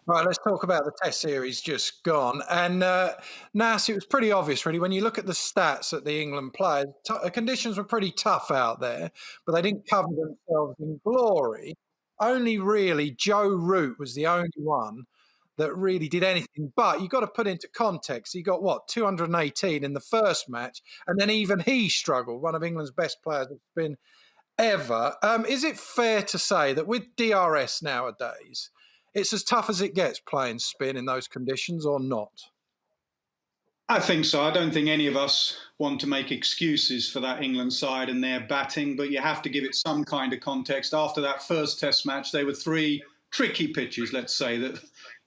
Right, let's talk about the Test series just gone. And Nasser, it was pretty obvious, really, when you look at the stats that the England players, conditions were pretty tough out there, but they didn't cover themselves in glory. Only really Joe Root was the only one that really did anything. But you've got to put into context, he got what, 218 in the first match, and then even he struggled, one of England's best players that's been ever. Is it fair to say that with DRS nowadays, it's as tough as it gets playing spin in those conditions, or not? I think so. I don't think any of us want to make excuses for that England side and their batting, but you have to give it some kind of context. After that first Test match, there were three tricky pitches, let's say, that,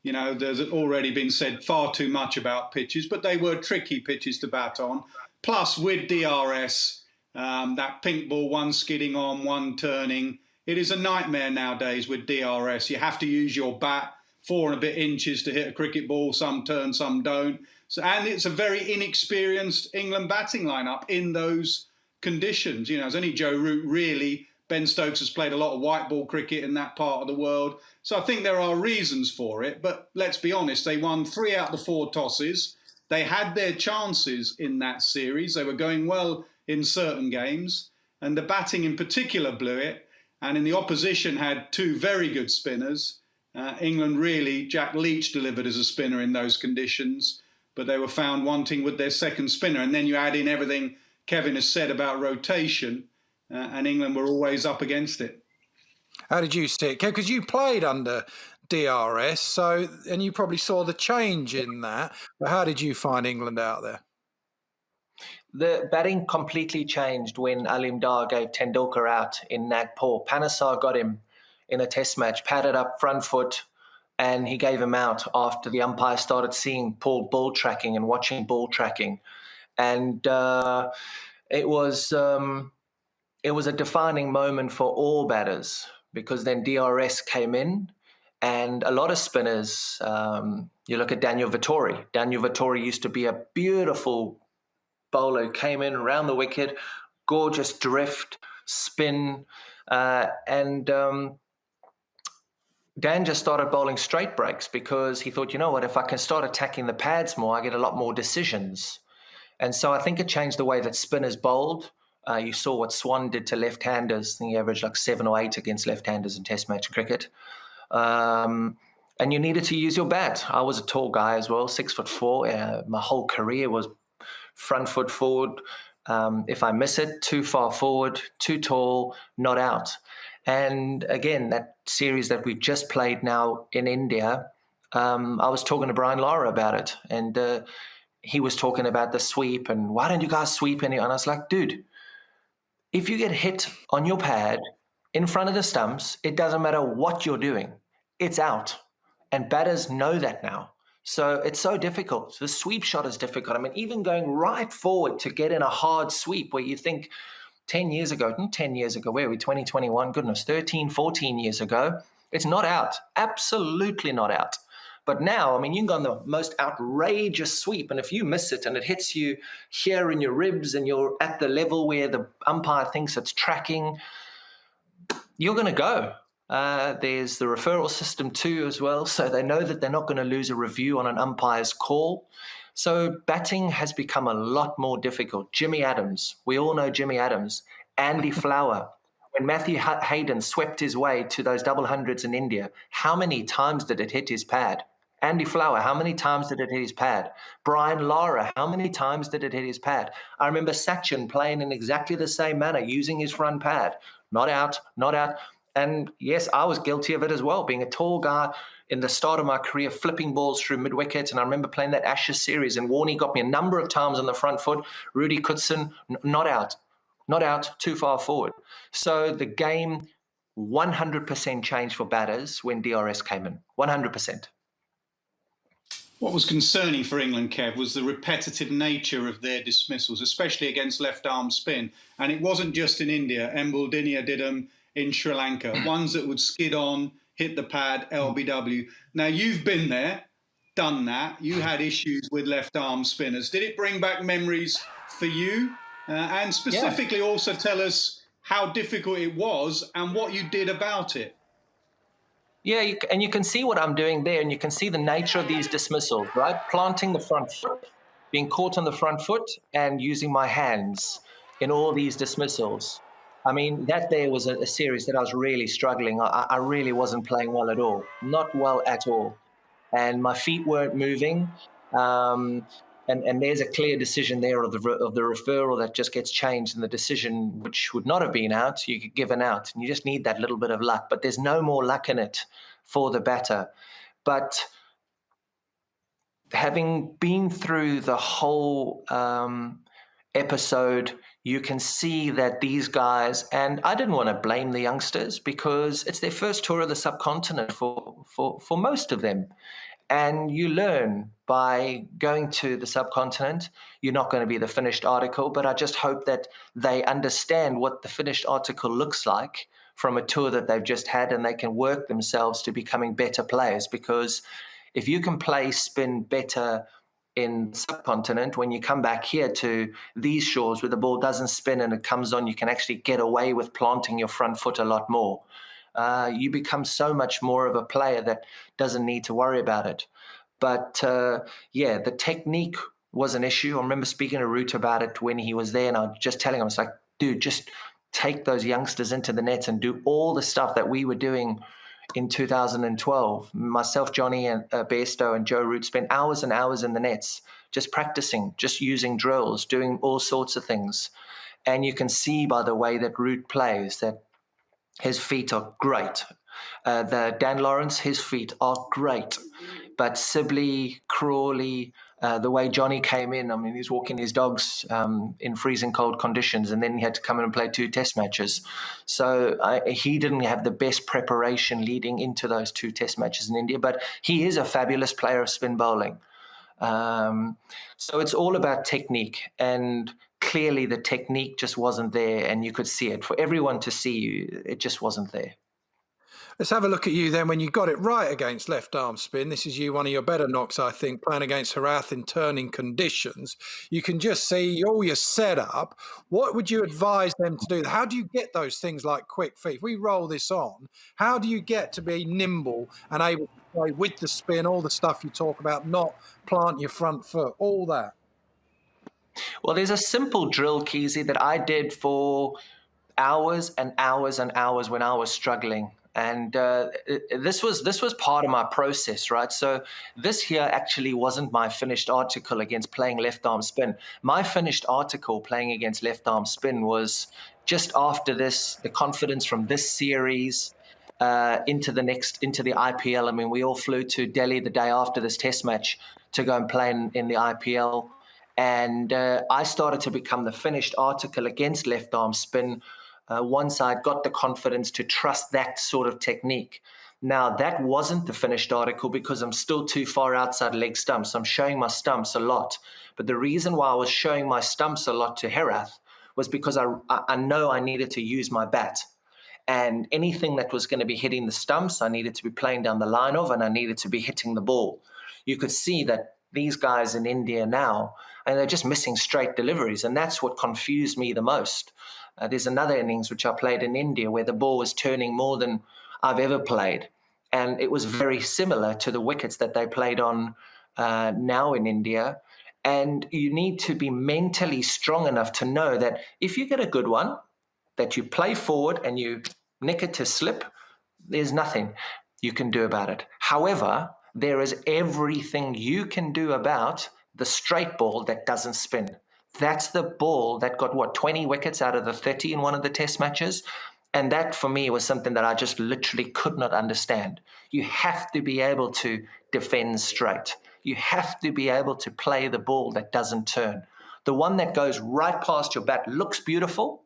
there's already been said far too much about pitches, but they were tricky pitches to bat on. Plus, with DRS, that pink ball, one skidding on, one turning, it is a nightmare nowadays with DRS. You have to use your bat 4 and a bit inches to hit a cricket ball. Some turn, some don't. So, and it's a very inexperienced England batting lineup in those conditions. It's only Joe Root really. Ben Stokes has played a lot of white ball cricket in that part of the world. So I think there are reasons for it. But let's be honest, they won 3 out of the 4 tosses. They had their chances in that series. They were going well in certain games. And the batting in particular blew it. And in the opposition had 2 very good spinners. England really, Jack Leach delivered as a spinner in those conditions, but they were found wanting with their second spinner. And then you add in everything Kevin has said about rotation, and England were always up against it. How did you see it? Because you played under DRS, and you probably saw the change in that. But how did you find England out there? The batting completely changed when Alim Dar gave Tendulkar out in Nagpur. Panesar got him in a Test match, padded up front foot, and he gave him out after the umpire started seeing Paul ball tracking and watching ball tracking. And it was a defining moment for all batters, because then DRS came in and a lot of spinners, you look at Daniel Vettori. Daniel Vettori used to be a beautiful bowler who came in around the wicket, gorgeous drift, spin, and Dan just started bowling straight breaks because he thought, you know what, if I can start attacking the pads more, I get a lot more decisions. And so I think it changed the way that spinners bowled. You saw what Swan did to left-handers. I think he averaged like 7 or 8 against left-handers in Test match cricket. And you needed to use your bat. I was a tall guy as well, 6'4". My whole career was front foot forward. If I miss it, too far forward, too tall, not out. And again, that series that we've just played now in India, I was talking to Brian Lara about it, and he was talking about the sweep and why don't you guys sweep any? And I was like, dude, if you get hit on your pad in front of the stumps, it doesn't matter what you're doing, it's out. And batters know that now. So it's so difficult. The sweep shot is difficult. I mean, even going right forward to get in a hard sweep where you think 10 years ago, where are we, 2021, goodness, 13, 14 years ago, it's not out, absolutely not out. But now, I mean, you can go on the most outrageous sweep, and if you miss it and it hits you here in your ribs and you're at the level where the umpire thinks it's tracking, you're going to go. There's the referral system too as well, so they know that they're not going to lose a review on an umpire's call. So batting has become a lot more difficult. Jimmy Adams, we all know Jimmy Adams. Andy Flower, when Matthew Hayden swept his way to those double hundreds in India, how many times did it hit his pad? Andy Flower, how many times did it hit his pad? Brian Lara, how many times did it hit his pad? I remember Sachin playing in exactly the same manner, using his front pad. Not out, not out. And yes, I was guilty of it as well, being a tall guy in the start of my career, flipping balls through mid-wicket. And I remember playing that Ashes series, and Warney got me a number of times on the front foot. Rudy Kutson, not out, too far forward. So the game 100% changed for batters when DRS came in, 100%. What was concerning for England, Kev, was the repetitive nature of their dismissals, especially against left-arm spin. And it wasn't just in India. Embuldinia did them in Sri Lanka. Ones that would skid on, hit the pad, LBW. Now, you've been there, done that. You had issues with left-arm spinners. Did it bring back memories for you? And specifically also tell us how difficult it was and what you did about it. Yeah, and you can see what I'm doing there, and you can see the nature of these dismissals, right? Planting the front foot, being caught on the front foot, and using my hands in all these dismissals. I mean, that there was a series that I was really struggling. I really wasn't playing well at all, not well at all, and my feet weren't moving. Um, and there's a clear decision there of the referral that just gets changed, and the decision which would not have been out, you get given out, and you just need that little bit of luck. But there's no more luck in it for the batter. But having been through the whole episode, you can see that these guys, and I didn't want to blame the youngsters because it's their first tour of the subcontinent for most of them. And you learn by going to the subcontinent. You're not going to be the finished article, but I just hope that they understand what the finished article looks like from a tour that they've just had, and they can work themselves to becoming better players. Because if you can play spin better in the subcontinent, when you come back here to these shores where the ball doesn't spin and it comes on, you can actually get away with planting your front foot a lot more. You become so much more of a player that doesn't need to worry about it. But yeah, the technique was an issue. I remember speaking to Root about it when he was there, and I was just telling him, I was like, dude, just take those youngsters into the nets and do all the stuff that we were doing in 2012. Myself, Johnny, and Bairstow and Joe Root spent hours and hours in the nets just practicing, just using drills, doing all sorts of things. And you can see by the way that Root plays that his feet are great. The Dan Lawrence, his feet are great. But Sibley, Crawley, the way Johnny came in, I mean, he's walking his dogs in freezing cold conditions, and then he had to come in and play 2 test matches. So he didn't have the best preparation leading into those 2 test matches in India, but he is a fabulous player of spin bowling. So it's all about technique, and clearly the technique just wasn't there, and you could see it. For everyone to see, it just wasn't there. Let's have a look at you then when you got it right against left arm spin. This is you, one of your better knocks, I think, playing against Harath in turning conditions. You can just see all your setup. What would you advise them to do? How do you get those things like quick feet? If we roll this on, how do you get to be nimble and able to play with the spin, all the stuff you talk about, not plant your front foot, all that? Well, there's a simple drill, Keezy, that I did for hours and hours and hours when I was struggling. And this was part of my process, right? So this here actually wasn't my finished article against playing left arm spin. My finished article playing against left arm spin was just after this, the confidence from this series into the IPL. I mean, we all flew to Delhi the day after this test match to go and play in the IPL. And I started to become the finished article against left arm spin once I got the confidence to trust that sort of technique. Now, that wasn't the finished article because I'm still too far outside leg stumps. I'm showing my stumps a lot. But the reason why I was showing my stumps a lot to Herath was because I know I needed to use my bat. And anything that was going to be hitting the stumps, I needed to be playing down the line of, and I needed to be hitting the ball. You could see that these guys in India now, and they're just missing straight deliveries. And that's what confused me the most. There's another innings which I played in India where the ball was turning more than I've ever played. And it was very similar to the wickets that they played on now in India. And you need to be mentally strong enough to know that if you get a good one, that you play forward and you nick it to slip, there's nothing you can do about it. However, there is everything you can do about the straight ball that doesn't spin. That's the ball that got, 20 wickets out of the 30 in one of the test matches? And that, for me, was something that I just literally could not understand. You have to be able to defend straight. You have to be able to play the ball that doesn't turn. The one that goes right past your bat looks beautiful,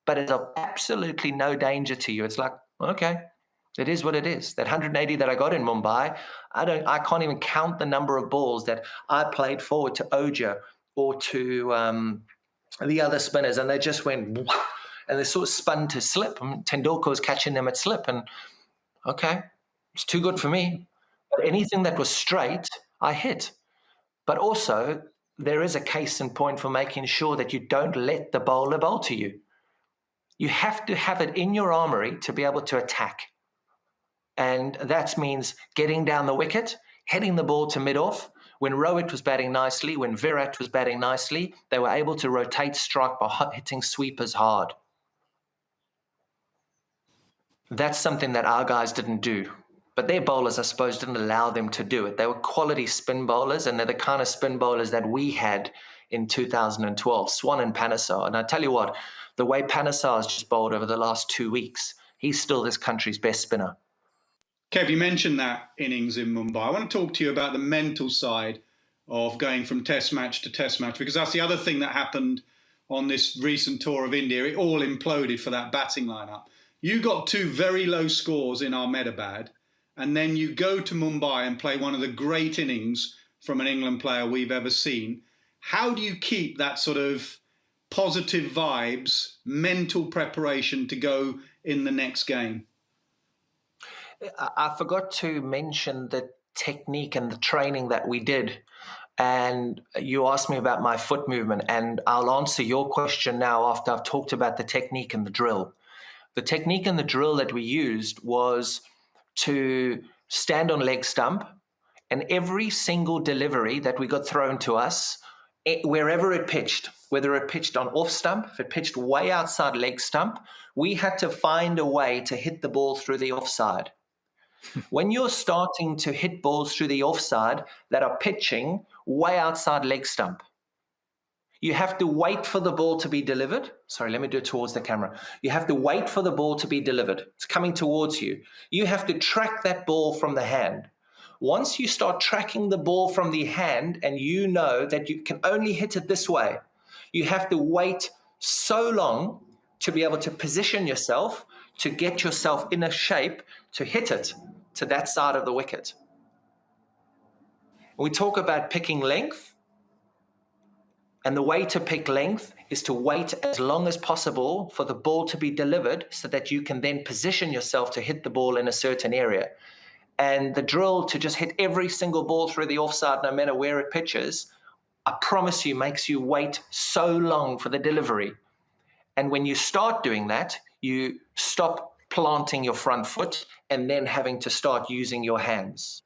but it's of absolutely no danger to you. It's like, okay, it is what it is. That 180 that I got in Mumbai, I can't even count the number of balls that I played forward to Oja or to the other spinners, and they just went, and they sort of spun to slip. Tendulkar was catching them at slip, and okay, it's too good for me. But anything that was straight, I hit. But also, there is a case in point for making sure that you don't let the bowler bowl to you. You have to have it in your armory to be able to attack. And that means getting down the wicket, heading the ball to mid-off. When Rohit was batting nicely, when Virat was batting nicely, they were able to rotate strike by hitting sweepers hard. That's something that our guys didn't do. But their bowlers, I suppose, didn't allow them to do it. They were quality spin bowlers, and they're the kind of spin bowlers that we had in 2012, Swan and Panesar. And I tell you what, the way Panesar has just bowled over the last 2 weeks, he's still this country's best spinner. Kev, you mentioned that innings in Mumbai. I want to talk to you about the mental side of going from test match to test match, because that's the other thing that happened on this recent tour of India. It all imploded for that batting lineup. You got 2 very low scores in Ahmedabad, and then you go to Mumbai and play one of the great innings from an England player we've ever seen. How do you keep that sort of positive vibes, mental preparation to go in the next game? I forgot to mention the technique and the training that we did. And you asked me about my foot movement, and I'll answer your question now after I've talked about the technique and the drill. The technique and the drill that we used was to stand on leg stump, and every single delivery that we got thrown to us, wherever it pitched, whether it pitched on off stump, if it pitched way outside leg stump, we had to find a way to hit the ball through the offside. When you're starting to hit balls through the offside that are pitching way outside leg stump, you have to wait for the ball to be delivered. Sorry, let me do it towards the camera. You have to wait for the ball to be delivered. It's coming towards you. You have to track that ball from the hand. Once you start tracking the ball from the hand and you know that you can only hit it this way, you have to wait so long to be able to position yourself, to get yourself in a shape to hit it to that side of the wicket. We talk about picking length, and the way to pick length is to wait as long as possible for the ball to be delivered so that you can then position yourself to hit the ball in a certain area. And the drill to just hit every single ball through the offside, no matter where it pitches, I promise you, makes you wait so long for the delivery. And when you start doing that, you stop planting your front foot and then having to start using your hands.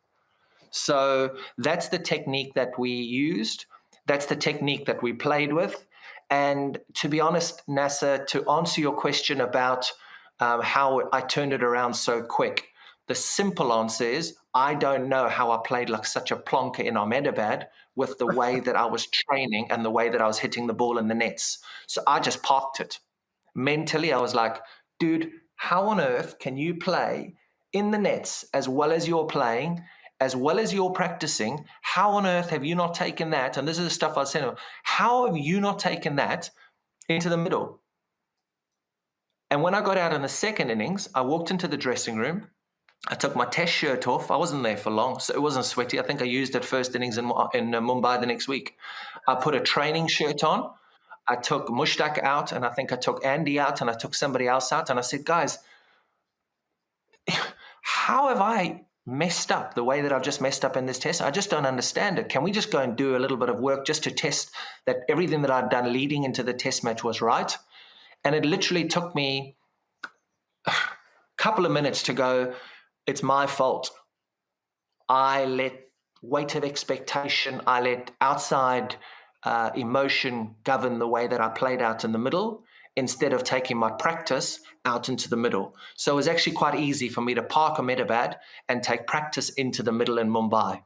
So that's the technique that we used. That's the technique that we played with. And to be honest, Nasser, to answer your question about how I turned it around so quick, the simple answer is I don't know how I played like such a plonker in Ahmedabad with the way that I was training and the way that I was hitting the ball in the nets. So I just parked it. Mentally, I was like, dude, how on earth can you play in the nets as well as you're playing, as well as you're practicing? How on earth have you not taken that? And this is the stuff I was saying, how have you not taken that into the middle? And when I got out in the second innings, I walked into the dressing room. I took my test shirt off. I wasn't there for long, so it wasn't sweaty. I think I used it first innings in Mumbai the next week. I put a training shirt on. I took Mushtaq out, and I think I took Andy out, and I took somebody else out. And I said, guys, how have I messed up the way that I've just messed up in this test? I just don't understand it. Can we just go and do a little bit of work just to test that everything that I'd done leading into the test match was right? And it literally took me a couple of minutes to go, it's my fault. I let weight of expectation, I let outside emotion govern the way that I played out in the middle instead of taking my practice out into the middle. So it was actually quite easy for me to park Ahmedabad and take practice into the middle in Mumbai.